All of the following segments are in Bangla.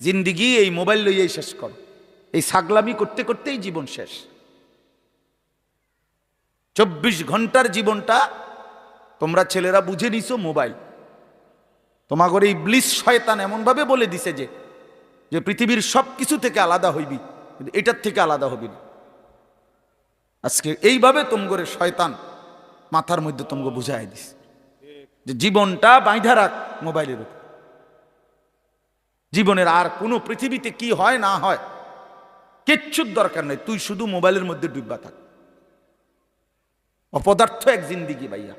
জিন্দিগি এই মোবাইল লইয়াই শেষ কর, এই ছাগলামি করতে করতেই জীবন শেষ। 24 ঘন্টার জীবনটা তোমরা ছেলেরা বুঝে নিছো মোবাইল। তোমাগর এই ইবলিস শয়তান এমন ভাবে বলে দিছে যে পৃথিবীর সব কিছু থেকে আলাদা হইবি, কিন্তু এটার থেকে আলাদা হবি না। আজকে এইভাবে তোমগরে শয়তান মাথার মধ্যে তোমগো বুঝাই দিস যে জীবনটা বাইধা রাখ মোবাইলের উপর। জীবনের আর কোনো পৃথিবীতে কি হয় না হয় কিচ্ছুর দরকার নেই, তুই শুধু মোবাইলের মধ্যে ডুববা থাক। অপদার্থ এক জিন্দিগি ভাইয়া,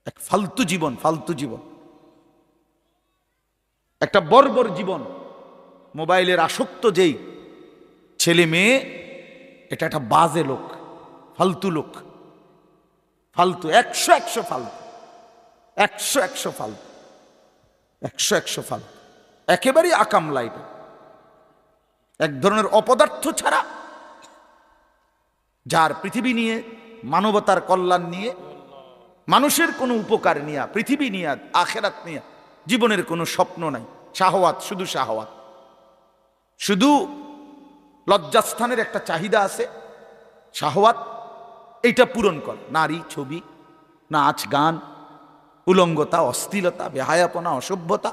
এক ফালতু জীবন, ফালতু জীবন, একটা বর্বর জীবন। মোবাইলের আসক্ত যেই ছেলে মেয়ে, এটা একটা বাজে লোক, ফালতু লোক, ফালতু, 100 ফালতু, 100 ফালতু, 100 ফালতু, একেবারেই আকাম লাইফ। এক ধরনের অপদার্থ ছাড়া যার পৃথিবী নিয়ে, মানবতার কল্যাণ নিয়ে, মানুষের কোনো উপকার নিয়ে, পৃথিবী নিয়ে, আখেরাত নিয়ে জীবনের কোনো স্বপ্ন নাই। শাহওয়াত, শুধু শাহওয়াত, শুধু লজ্জাস্থানের একটা চাহিদা আছে, শাহওয়াত, এইটা পূরণ কর। নারী, ছবি, নাচ, গান, উলঙ্গতা, অশ্লীলতা, বেহায়াপনা, অসভ্যতা,